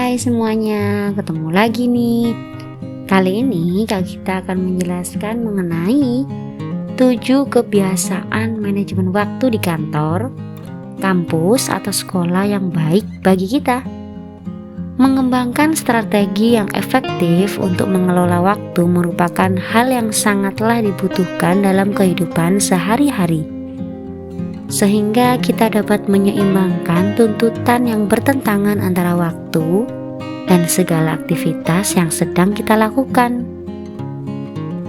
Hai semuanya, ketemu lagi nih. Kali ini Kak Gita akan menjelaskan mengenai 7 kebiasaan manajemen waktu di kantor, kampus, atau sekolah yang baik bagi kita. Mengembangkan strategi yang efektif untuk mengelola waktu merupakan hal yang sangatlah dibutuhkan dalam kehidupan sehari-hari, sehingga kita dapat menyeimbangkan tuntutan yang bertentangan antara waktu dan segala aktivitas yang sedang kita lakukan.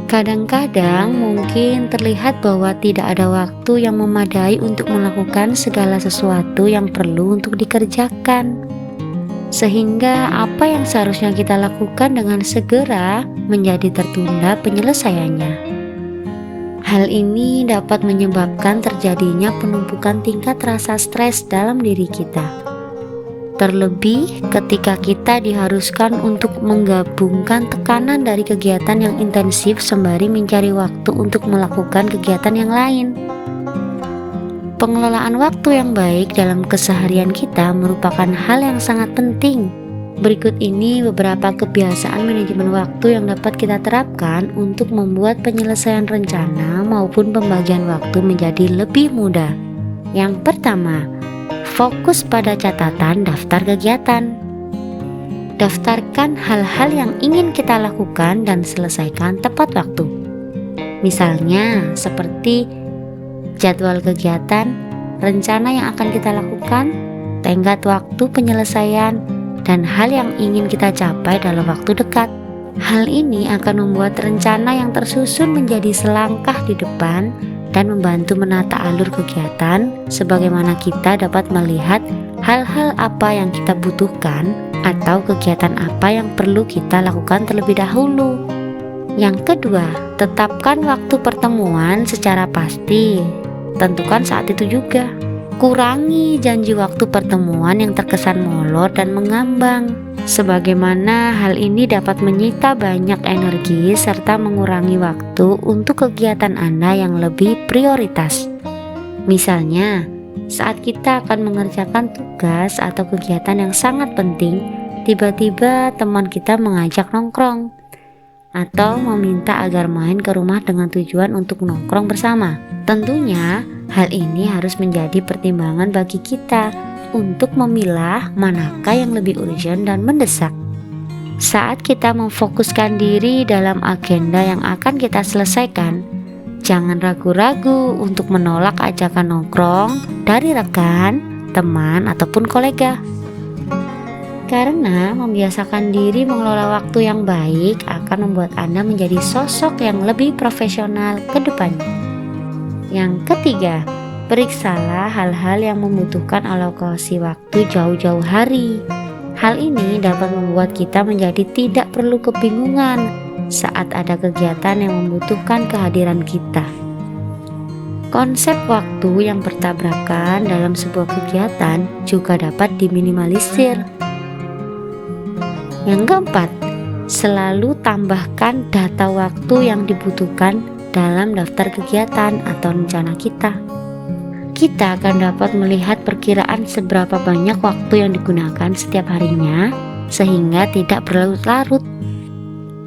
Kadang-kadang mungkin terlihat bahwa tidak ada waktu yang memadai untuk melakukan segala sesuatu yang perlu untuk dikerjakan, sehingga apa yang seharusnya kita lakukan dengan segera menjadi tertunda penyelesaiannya. Hal ini dapat menyebabkan terjadinya penumpukan tingkat rasa stres dalam diri kita. Terlebih ketika kita diharuskan untuk menggabungkan tekanan dari kegiatan yang intensif sembari mencari waktu untuk melakukan kegiatan yang lain. Pengelolaan waktu yang baik dalam keseharian kita merupakan hal yang sangat penting. Berikut ini beberapa kebiasaan manajemen waktu yang dapat kita terapkan untuk membuat penyelesaian rencana maupun pembagian waktu menjadi lebih mudah. Yang pertama, fokus pada catatan daftar kegiatan. Daftarkan hal-hal yang ingin kita lakukan dan selesaikan tepat waktu. Misalnya seperti jadwal kegiatan, rencana yang akan kita lakukan, tenggat waktu penyelesaian, dan hal yang ingin kita capai dalam waktu dekat. Hal ini akan membuat rencana yang tersusun menjadi selangkah di depan dan membantu menata alur kegiatan sebagaimana kita dapat melihat hal-hal apa yang kita butuhkan atau kegiatan apa yang perlu kita lakukan terlebih dahulu. Yang kedua, tetapkan waktu pertemuan secara pasti. Tentukan saat itu juga. Kurangi janji waktu pertemuan yang terkesan molor dan mengambang, sebagaimana hal ini dapat menyita banyak energi serta mengurangi waktu untuk kegiatan Anda yang lebih prioritas. Misalnya, saat kita akan mengerjakan tugas atau kegiatan yang sangat penting, tiba-tiba teman kita mengajak nongkrong atau meminta agar main ke rumah dengan tujuan untuk nongkrong bersama. Tentunya hal ini harus menjadi pertimbangan bagi kita untuk memilah manakah yang lebih urgent dan mendesak. Saat kita memfokuskan diri dalam agenda yang akan kita selesaikan, jangan ragu-ragu untuk menolak ajakan nongkrong dari rekan, teman, ataupun kolega. Karena membiasakan diri mengelola waktu yang baik akan membuat Anda menjadi sosok yang lebih profesional ke depannya. Yang ketiga, periksalah hal-hal yang membutuhkan alokasi waktu jauh-jauh hari. Hal ini dapat membuat kita menjadi tidak perlu kebingungan saat ada kegiatan yang membutuhkan kehadiran kita. Konsep waktu yang bertabrakan dalam sebuah kegiatan juga dapat diminimalisir. Yang keempat, selalu tambahkan data waktu yang dibutuhkan dalam daftar kegiatan atau rencana kita. Kita akan dapat melihat perkiraan seberapa banyak waktu yang digunakan setiap harinya sehingga tidak berlarut-larut.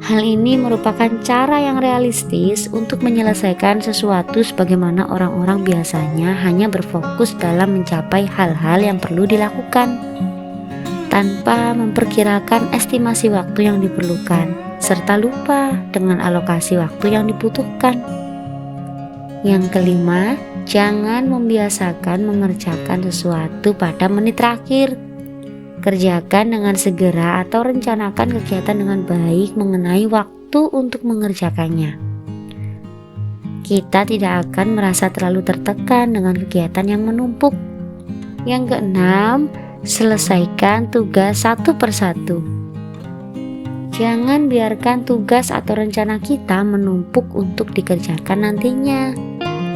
Hal ini merupakan cara yang realistis untuk menyelesaikan sesuatu sebagaimana orang-orang biasanya hanya berfokus dalam mencapai hal-hal yang perlu dilakukan tanpa memperkirakan estimasi waktu yang diperlukan, serta lupa dengan alokasi waktu yang dibutuhkan. Yang kelima, jangan membiasakan mengerjakan sesuatu pada menit terakhir. Kerjakan dengan segera atau rencanakan kegiatan dengan baik mengenai waktu untuk mengerjakannya. Kita tidak akan merasa terlalu tertekan dengan kegiatan yang menumpuk. Yang keenam, selesaikan tugas satu persatu. Jangan biarkan tugas atau rencana kita menumpuk untuk dikerjakan nantinya.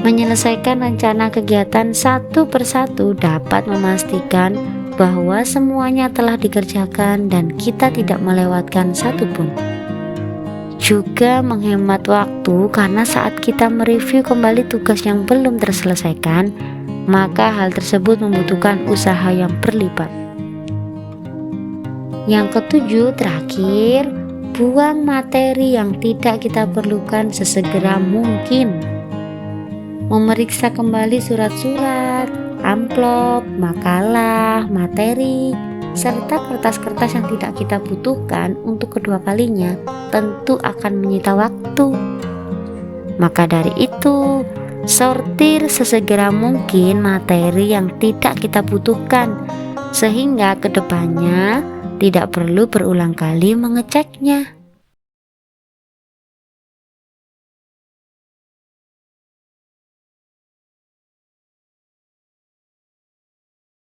Menyelesaikan rencana kegiatan satu persatu dapat memastikan bahwa semuanya telah dikerjakan dan kita tidak melewatkan satupun. Juga menghemat waktu karena saat kita mereview kembali tugas yang belum terselesaikan, maka hal tersebut membutuhkan usaha yang berlipat. Yang ketujuh, terakhir, buang materi yang tidak kita perlukan sesegera mungkin. Memeriksa kembali surat-surat, amplop, makalah, materi, serta kertas-kertas yang tidak kita butuhkan untuk kedua kalinya tentu akan menyita waktu. Maka dari itu, sortir sesegera mungkin materi yang tidak kita butuhkan, sehingga kedepannya tidak perlu berulang kali mengeceknya.